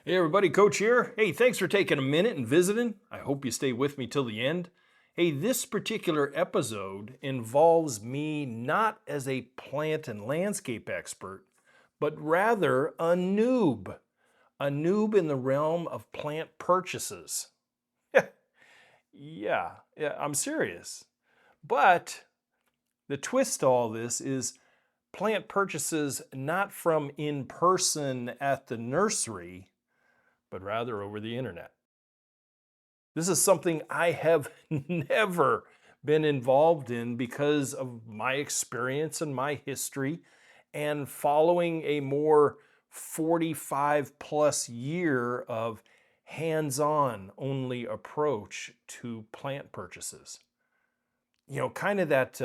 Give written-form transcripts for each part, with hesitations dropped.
Hey everybody, Coach here. Hey, thanks for taking a minute and visiting. I hope you stay with me till the end. Hey, this particular episode involves me not as a plant and landscape expert, but rather a noob in the realm of plant purchases. Yeah, I'm serious. But the twist to all this is plant purchases not from in person at the nursery, but rather over the internet. This is something I have never been involved in because of my experience and my history and following a more 45 plus year of hands-on only approach to plant purchases. Kind of that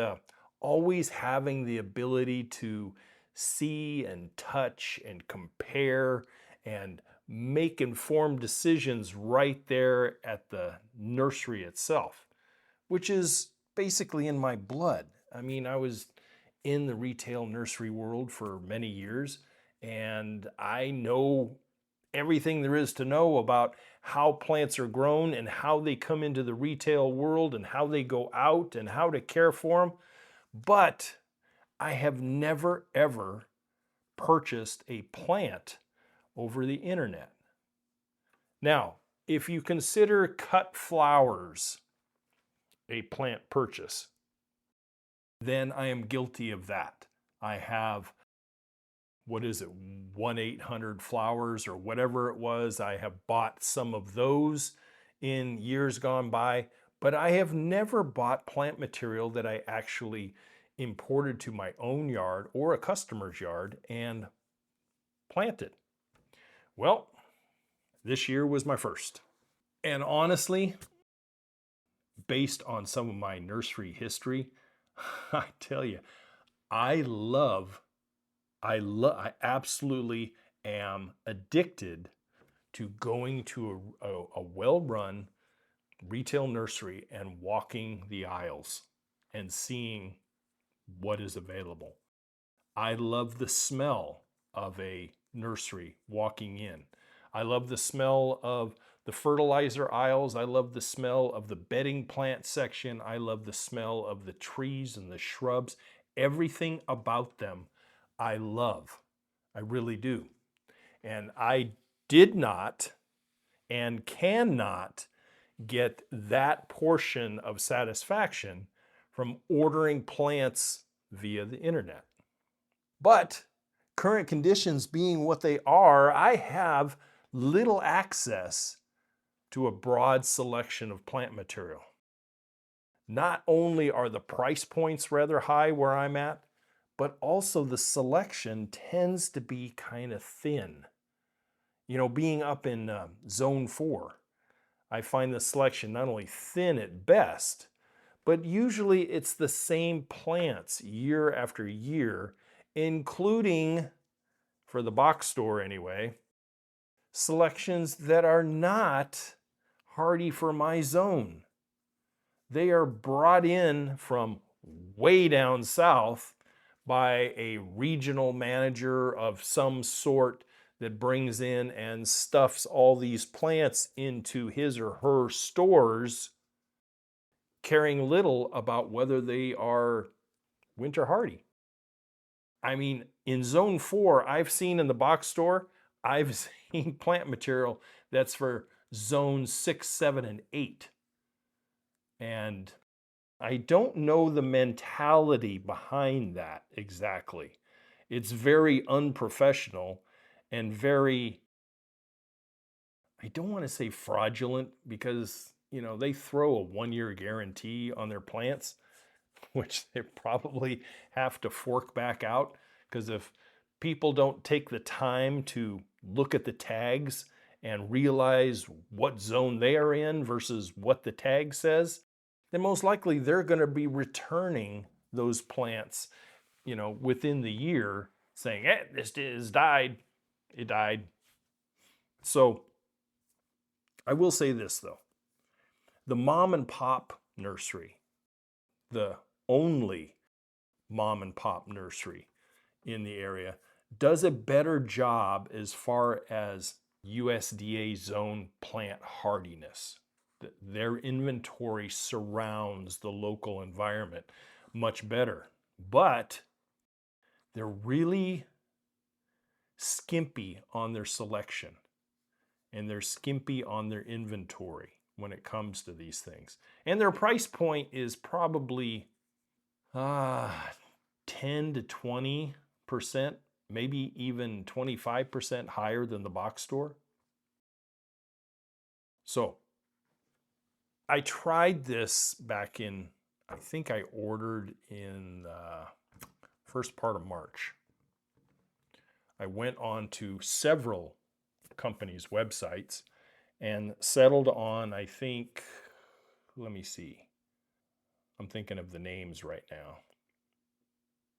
always having the ability to see and touch and compare and make informed decisions right there at the nursery itself, which is basically in my blood. I mean, I was in the retail nursery world for many years, and I know everything there is to know about how plants are grown and how they come into the retail world and how they go out and how to care for them. But I have never ever purchased a plant over the internet. Now, if you consider cut flowers a plant purchase, then I am guilty of that. I have, what is it, 1-800 flowers or whatever it was. I have bought some of those in years gone by, but I have never bought plant material that I actually imported to my own yard or a customer's yard and planted. Well, this year was my first. And honestly, based on some of my nursery history, I tell you, I love, I absolutely am addicted to going to a well-run retail nursery and walking the aisles and seeing what is available. I love the smell of a nursery walking in. I love the smell of the fertilizer aisles. I love the smell of the bedding plant section. I love the smell of the trees and the shrubs. Everything about them I love. I really do. And I did not and cannot get that portion of satisfaction from ordering plants via the internet. But current conditions being what they are, I have little access to a broad selection of plant material. Not only are the price points rather high where I'm at, but also the selection tends to be kind of thin. Being up in zone 4, I find the selection not only thin at best, but usually it's the same plants year after year, including, for the box store anyway, selections that are not hardy for my zone. They are brought in from way down south by a regional manager of some sort that brings in and stuffs all these plants into his or her stores, caring little about whether they are winter hardy. I mean, in zone 4, I've seen in the box store, I've seen plant material that's for zones 6, 7, and 8. And I don't know the mentality behind that exactly. It's very unprofessional and very, I don't want to say fraudulent because, they throw a 1-year guarantee on their plants, which they probably have to fork back out because if people don't take the time to look at the tags and realize what zone they are in versus what the tag says, then most likely they're going to be returning those plants, within the year saying, this is died. It died. So I will say this though, the mom and pop nursery, the only mom and pop nursery in the area, does a better job as far as USDA zone plant hardiness. Their inventory surrounds the local environment much better, but they're really skimpy on their selection and they're skimpy on their inventory when it comes to these things. And their price point is probably 10 to 20%, maybe even 25% higher than the box store. So I tried this back in, I think I ordered in the first part of March. I went on to several companies' websites and settled on, I think, let me see. I'm thinking of the names right now.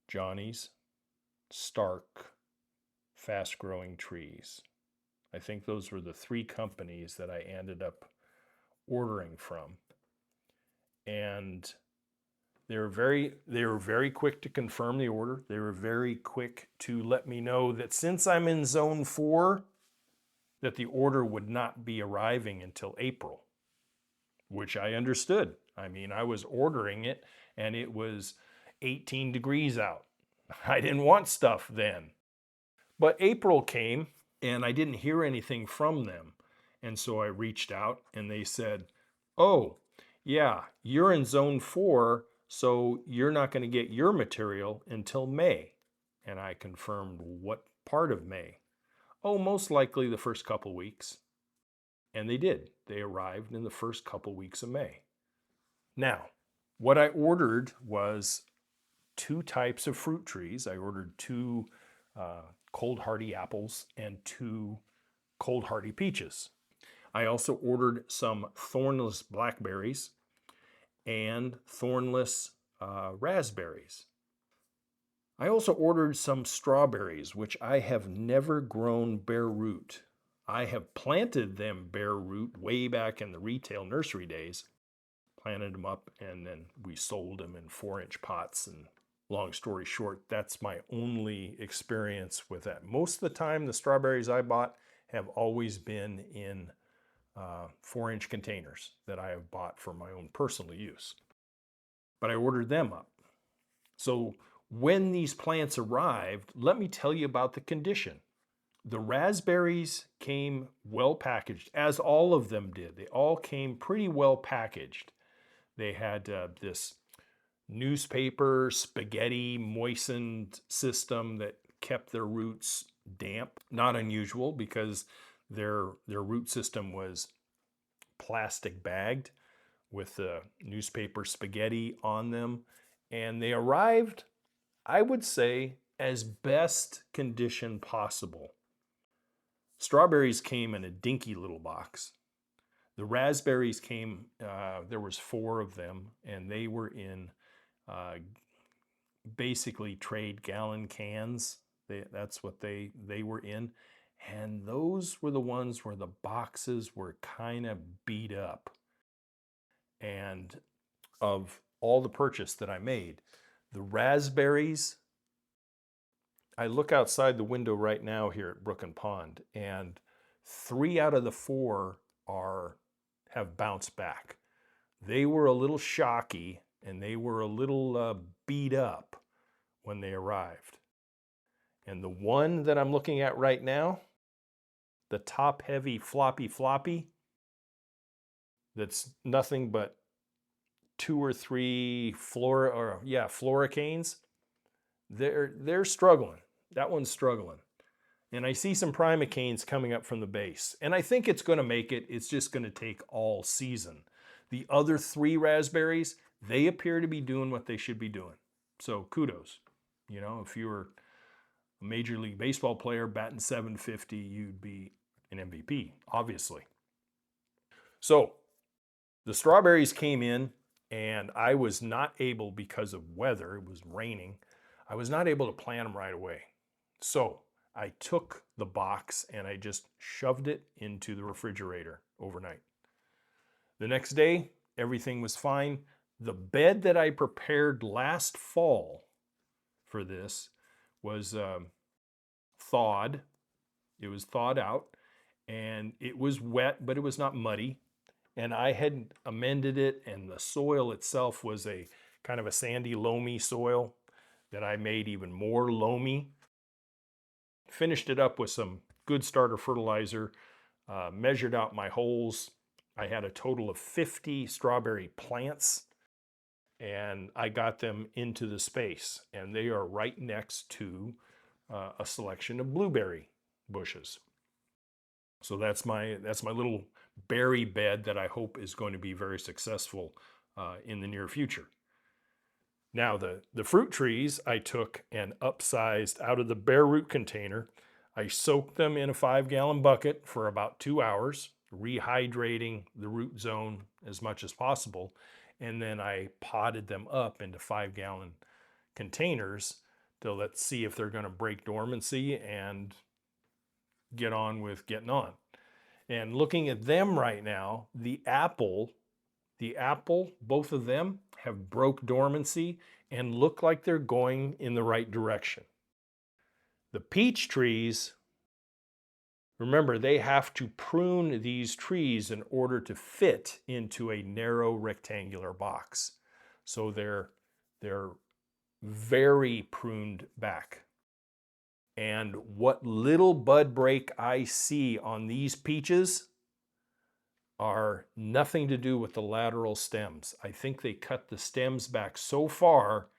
Johnny's, Stark, Fast Growing Trees. I think those were the three companies that I ended up ordering from. And they were very quick to confirm the order. They were very quick to let me know that since I'm in zone 4, that the order would not be arriving until April, which I understood. I mean, I was ordering it and it was 18 degrees out. I didn't want stuff then. But April came and I didn't hear anything from them. And so I reached out and they said, oh, yeah, you're in zone 4, so you're not going to get your material until May. And I confirmed what part of May. Oh, most likely the first couple weeks. And they did. They arrived in the first couple weeks of May. Now, what I ordered was 2 types of fruit trees. I ordered 2 cold hardy apples and 2 cold hardy peaches. I also ordered some thornless blackberries and thornless raspberries. I also ordered some strawberries, which I have never grown bare root. I have planted them bare root way back in the retail nursery days. Planted them up and then we sold them in 4-inch pots. And long story short, that's my only experience with that. Most of the time, the strawberries I bought have always been in 4-inch containers that I have bought for my own personal use. But I ordered them up. So when these plants arrived, let me tell you about the condition. The raspberries came well packaged, as all of them did. They all came pretty well packaged. They had this newspaper spaghetti moistened system that kept their roots damp. Not unusual because their root system was plastic bagged with the newspaper spaghetti on them. And they arrived, I would say, as best condition possible. Strawberries came in a dinky little box. The raspberries came, there was 4 of them, and they were in basically trade gallon cans. That's what they were in. And those were the ones where the boxes were kind of beat up. And of all the purchase that I made, the raspberries, I look outside the window right now here at Brook Pond, and 3 out of the 4 have bounced back. They were a little shocky and they were a little beat up when they arrived. And the one that I'm looking at right now, the top heavy floppy, that's nothing but 2 or 3 floricanes, they're struggling. That one's struggling. And I see some primocanes coming up from the base. And I think it's going to make it. It's just going to take all season. The other 3 raspberries, they appear to be doing what they should be doing. So kudos. You know, if you were a Major League Baseball player batting .750, you'd be an MVP, obviously. So the strawberries came in and I was not able, because of weather, it was raining, I was not able to plant them right away. So I took the box and I just shoved it into the refrigerator overnight. The next day, everything was fine. The bed that I prepared last fall for this was thawed. It was thawed out. and it was wet, but it was not muddy. And I had amended it, and the soil itself was a kind of a sandy, loamy soil that I made even more loamy. Finished it up with some good starter fertilizer, measured out my holes. I had a total of 50 strawberry plants, and I got them into the space, and they are right next to a selection of blueberry bushes. So that's my little berry bed that I hope is going to be very successful in the near future. Now the fruit trees I took and upsized out of the bare root container. I soaked them in a 5-gallon bucket for about 2 hours, rehydrating the root zone as much as possible. And then I potted them up into 5-gallon containers to let's see if they're going to break dormancy and get on with getting on. And looking at them right now, the apple, both of them have broke dormancy and look like they're going in the right direction. The peach trees, remember, they have to prune these trees in order to fit into a narrow rectangular box. So they're very pruned back. And what little bud break I see on these peaches are nothing to do with the lateral stems. I think they cut the stems back so far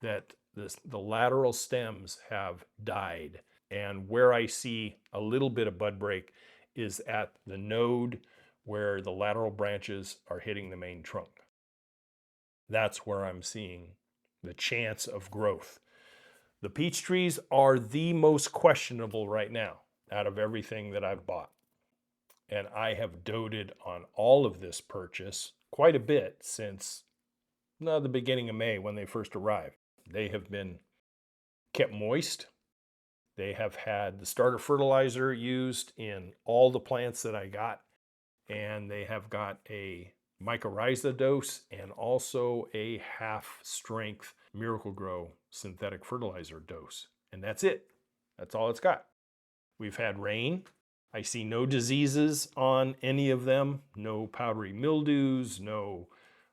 that the lateral stems have died. And where I see a little bit of bud break is at the node where the lateral branches are hitting the main trunk. That's where I'm seeing the chance of growth. The peach trees are the most questionable right now out of everything that I've bought. And I have doted on all of this purchase quite a bit since the beginning of May when they first arrived. They have been kept moist. They have had the starter fertilizer used in all the plants that I got. And they have got a mycorrhiza dose and also a half-strength Miracle-Gro synthetic fertilizer dose. And that's it. That's all it's got. We've had rain. I see no diseases on any of them. No powdery mildews, no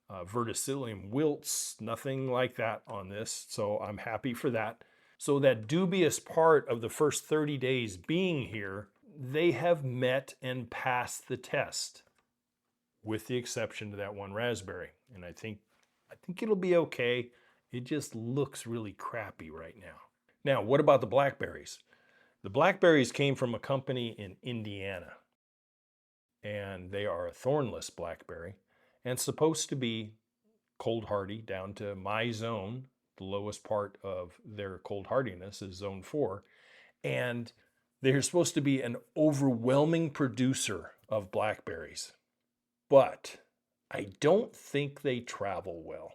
verticillium wilts, nothing like that on this. So I'm happy for that. So that dubious part of the first 30 days being here, they have met and passed the test, with the exception to that one raspberry. And I think it'll be okay. It just looks really crappy right now. Now, what about the blackberries? The blackberries came from a company in Indiana, and they are a thornless blackberry and supposed to be cold hardy down to my zone. The lowest part of their cold hardiness is zone 4. And they're supposed to be an overwhelming producer of blackberries. But I don't think they travel well.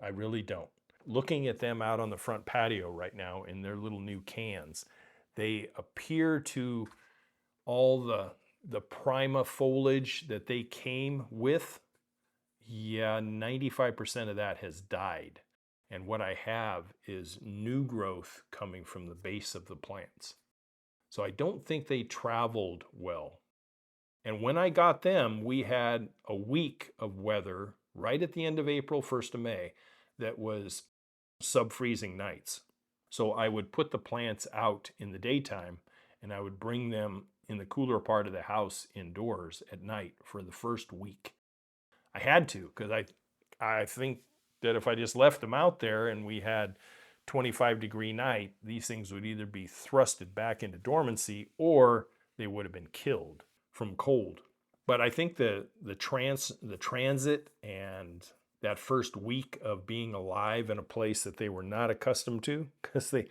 I really don't. Looking at them out on the front patio right now in their little new cans, they appear to, all the prima foliage that they came with, 95% of that has died. And what I have is new growth coming from the base of the plants. So I don't think they traveled well. And when I got them, we had a week of weather right at the end of April, 1st of May, that was sub-freezing nights. So I would put the plants out in the daytime, and I would bring them in the cooler part of the house indoors at night for the first week. I had to, because I think that if I just left them out there and we had 25-degree night, these things would either be thrusted back into dormancy or they would have been killed from cold. But I think the transit and that first week of being alive in a place that they were not accustomed to, because they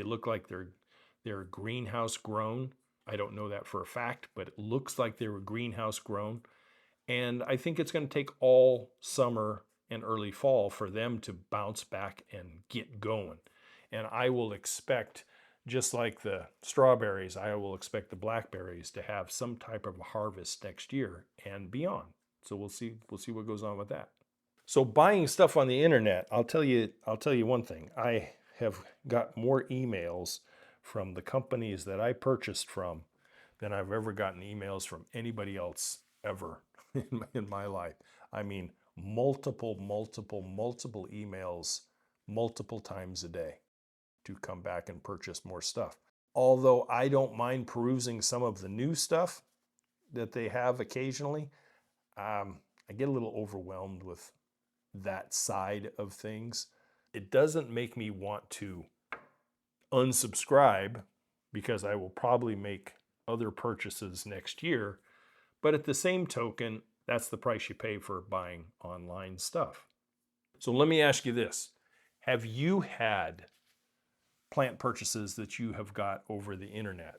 look like they're greenhouse grown. I don't know that for a fact, but it looks like they were greenhouse grown. And I think it's going to take all summer and early fall for them to bounce back and get going. And I will expect, just like the strawberries, I will expect the blackberries to have some type of a harvest next year and beyond. So we'll see what goes on with that. So buying stuff on the internet, I'll tell you one thing. I have got more emails from the companies that I purchased from than I've ever gotten emails from anybody else ever in my life. I mean, multiple emails multiple times a day to come back and purchase more stuff. Although I don't mind perusing some of the new stuff that they have occasionally, I get a little overwhelmed with that side of things. It doesn't make me want to unsubscribe because I will probably make other purchases next year. But at the same token, that's the price you pay for buying online stuff. So let me ask you this. Have you had plant purchases that you have got over the internet?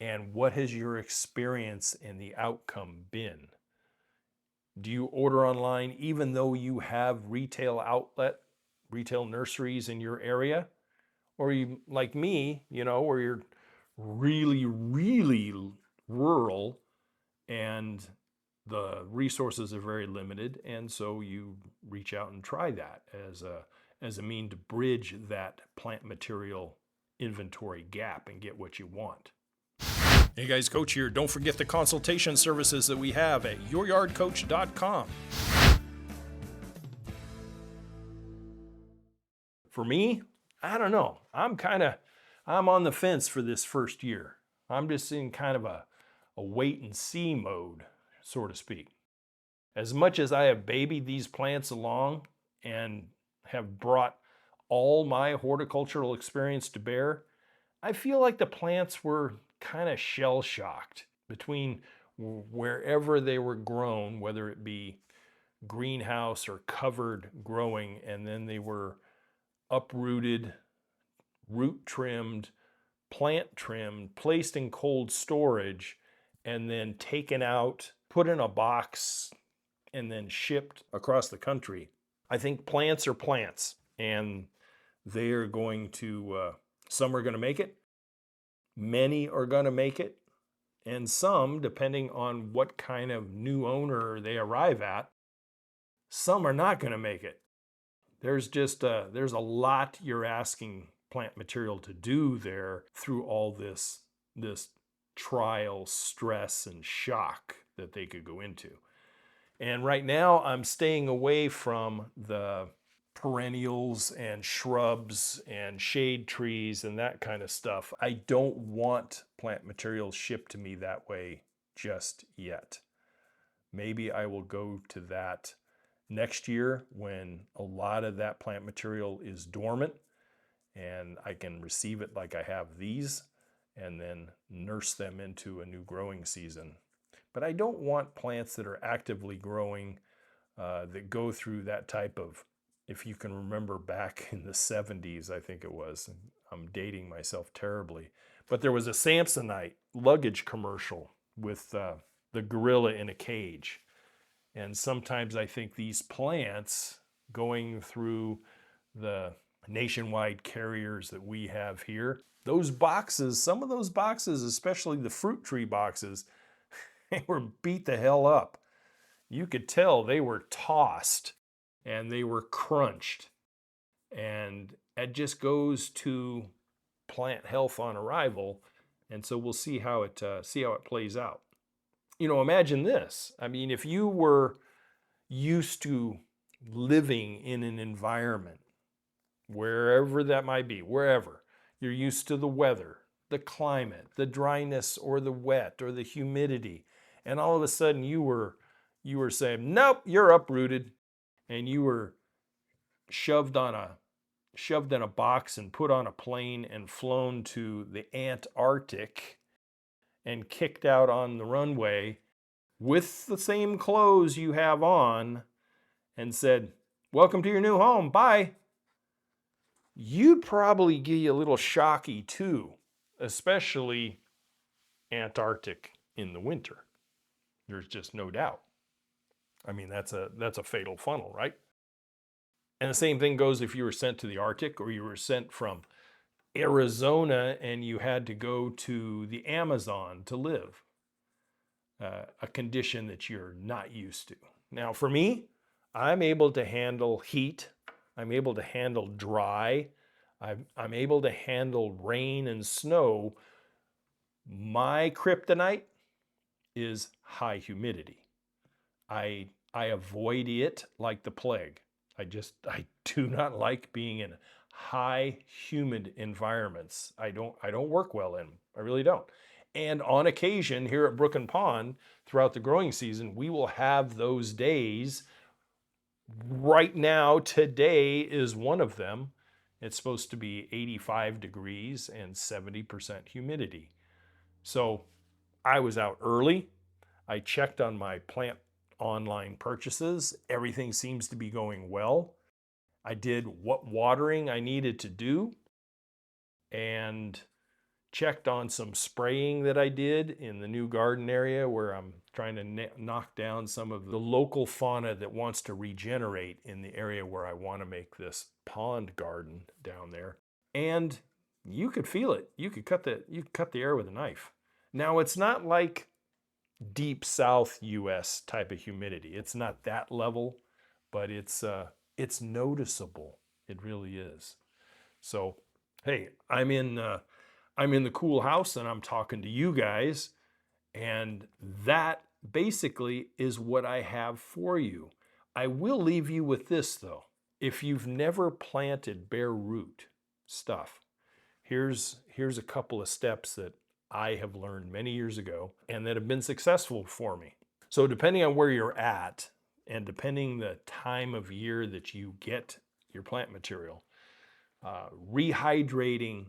And what has your experience and the outcome been? Do you order online even though you have retail nurseries in your area? Or you, like me, where you're really rural and the resources are very limited, and so you reach out and try that as a mean to bridge that plant material inventory gap and get what you want. Hey guys, Coach here. Don't forget the consultation services that we have at youryardcoach.com. For me, I don't know. I'm on the fence for this first year. I'm just in kind of a wait and see mode, so to speak. As much as I have babied these plants along and have brought all my horticultural experience to bear, I feel like the plants were kind of shell-shocked between wherever they were grown, whether it be greenhouse or covered growing, and then they were uprooted, root trimmed, plant trimmed, placed in cold storage, and then taken out, put in a box, and then shipped across the country. I think plants are plants, and they are going to, some are going to make it, many are going to make it, and some, depending on what kind of new owner they arrive at, some are not going to make it. There's a lot you're asking plant material to do there through all this trial, stress, and shock that they could go into. And right now I'm staying away from the perennials and shrubs and shade trees and that kind of stuff. I don't want plant materials shipped to me that way just yet. Maybe I will go to that next year when a lot of that plant material is dormant and I can receive it like I have these and then nurse them into a new growing season. But I don't want plants that are actively growing that go through that type of, if you can remember back in the 70s, I think it was, I'm dating myself terribly, but there was a Samsonite luggage commercial with the gorilla in a cage. And sometimes I think these plants going through the nationwide carriers that we have here, those boxes, some of those boxes, especially the fruit tree boxes, they were beat the hell up. You could tell they were tossed and they were crunched. And it just goes to plant health on arrival. And so we'll see how it plays out. Imagine this. I mean, if you were used to living in an environment, wherever that might be, wherever, you're used to the weather, the climate, the dryness or the wet or the humidity, and all of a sudden you were saying, nope, you're uprooted, and you were shoved in a box and put on a plane and flown to the Antarctic and kicked out on the runway with the same clothes you have on and said, welcome to your new home, bye. You'd probably get you a little shocky too, especially Antarctic in the winter. There's just no doubt. I mean, that's a fatal funnel, right? And the same thing goes if you were sent to the Arctic or you were sent from Arizona and you had to go to the Amazon to live, a condition that you're not used to. Now, for me, I'm able to handle heat. I'm able to handle dry. I'm able to handle rain and snow My kryptonite is high humidity. I avoid it like the plague. I do not like being in high humid environments. I don't work well in them. I really don't. And on occasion here at Brook Pond throughout the growing season, we will have those days. Right now, today is one of them. It's supposed to be 85 degrees and 70% humidity. So I was out early. I checked on my plant online purchases. Everything seems to be going well. I did what watering I needed to do and checked on some spraying that I did in the new garden area where I'm trying to knock down some of the local fauna that wants to regenerate in the area where I want to make this pond garden down there. And you could feel it. You could cut the air with a knife. Now it's not like deep south US type of humidity. It's not that level, but it's noticeable. It really is. So, hey, I'm in the cool house and I'm talking to you guys, and that basically is what I have for you. I will leave you with this though. If you've never planted bare root stuff, here's a couple of steps that I have learned many years ago and that have been successful for me. So depending on where you're at and depending the time of year that you get your plant material, rehydrating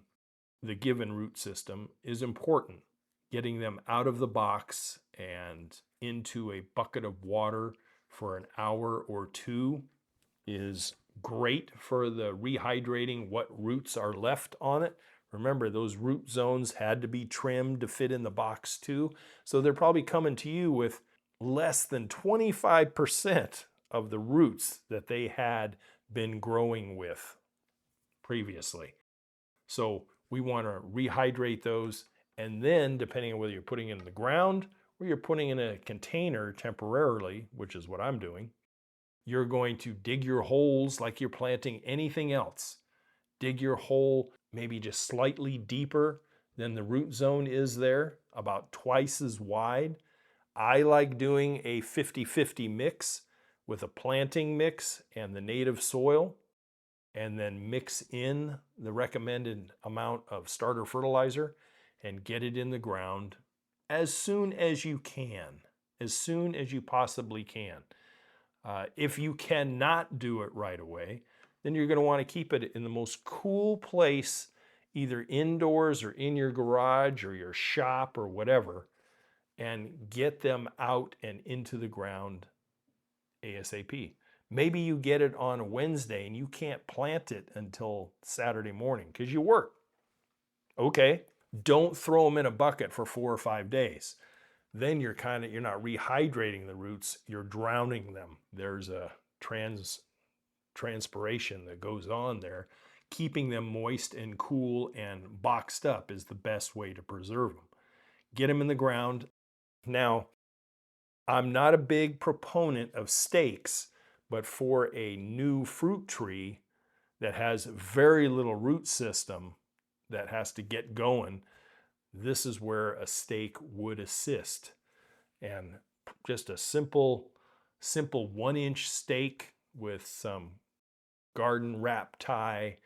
the given root system is important. Getting them out of the box and into a bucket of water for an hour or two is great for the rehydrating what roots are left on it. Remember, those root zones had to be trimmed to fit in the box too. So they're probably coming to you with less than 25% of the roots that they had been growing with previously. So we want to rehydrate those. And then, depending on whether you're putting it in the ground or you're putting it in a container temporarily, which is what I'm doing, you're going to dig your holes like you're planting anything else. Dig your hole maybe just slightly deeper than the root zone is there, about twice as wide. I like doing a 50-50 mix with a planting mix and the native soil, and then mix in the recommended amount of starter fertilizer and get it in the ground as soon as you can, as soon as you possibly can. If you cannot do it right away, then you're going to want to keep it in the most cool place, either indoors or in your garage or your shop or whatever, and get them out and into the ground ASAP. Maybe you get it on a Wednesday and you can't plant it until Saturday morning because you work. Okay, don't throw them in a bucket for 4 or 5 days. Then you're not rehydrating the roots, you're drowning them. There's a transpiration that goes on there. Keeping them moist and cool and boxed up is the best way to preserve them. Get them in the ground. Now, I'm not a big proponent of stakes, but for a new fruit tree that has very little root system that has to get going, this is where a stake would assist. And just a simple 1-inch stake with some garden wrap tie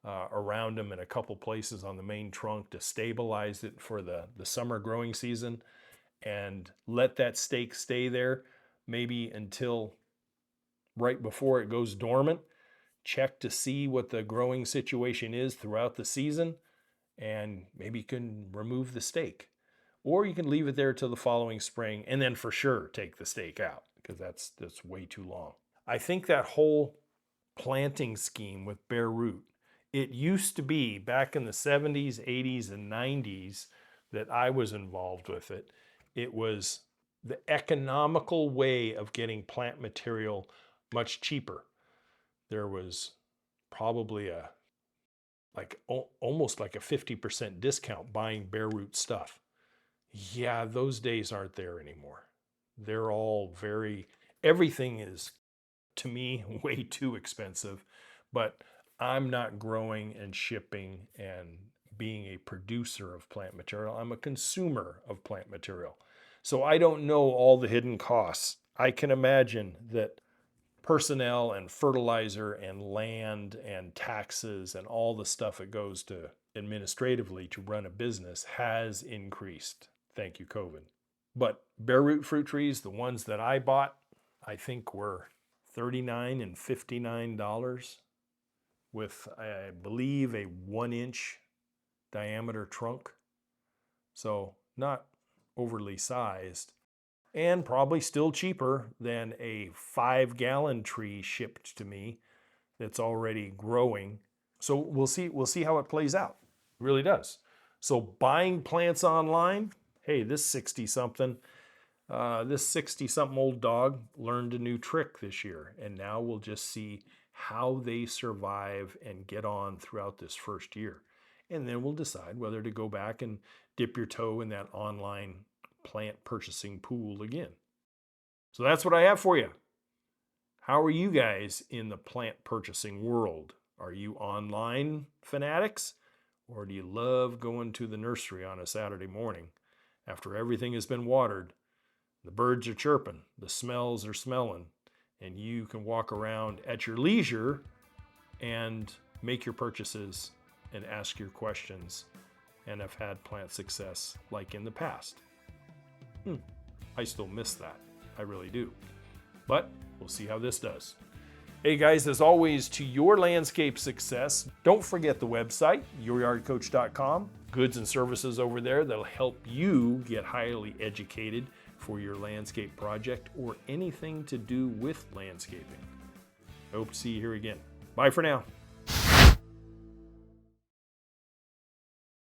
around them in a couple places on the main trunk to stabilize it for the summer growing season, and let that stake stay there maybe until right before it goes dormant. Check to see what the growing situation is throughout the season, and maybe you can remove the stake. Or you can leave it there till the following spring and then for sure take the stake out because that's way too long. I think that whole planting scheme with bare root, it used to be back in the 70s, 80s, and 90s that I was involved with it. It was the economical way of getting plant material much cheaper. There was probably almost like a 50% discount buying bare root stuff. Yeah, those days aren't there anymore. They're all everything is, to me, way too expensive, but I'm not growing and shipping and being a producer of plant material. I'm a consumer of plant material. So I don't know all the hidden costs. I can imagine that personnel and fertilizer and land and taxes and all the stuff it goes to administratively to run a business has increased. Thank you, COVID. But bare root fruit trees, the ones that I bought, I think were $39 and $59 with, I believe, a 1-inch diameter trunk. So not overly sized, and probably still cheaper than a 5-gallon tree shipped to me that's already growing. So we'll see how it plays out. It really does. So buying plants online, hey, this 60-something old dog learned a new trick this year, and now we'll just see how they survive and get on throughout this first year. And then we'll decide whether to go back and dip your toe in that online plant purchasing pool again. So that's what I have for you. How are you guys in the plant purchasing world? Are you online fanatics, or do you love going to the nursery on a Saturday morning after everything has been watered, the birds are chirping, the smells are smelling, and you can walk around at your leisure and make your purchases and ask your questions and have had plant success like in the past? I still miss that. I really do. But we'll see how this does. Hey guys, as always, to your landscape success, don't forget the website, youryardcoach.com. Goods and services over there that'll help you get highly educated for your landscape project or anything to do with landscaping. I hope to see you here again. Bye for now.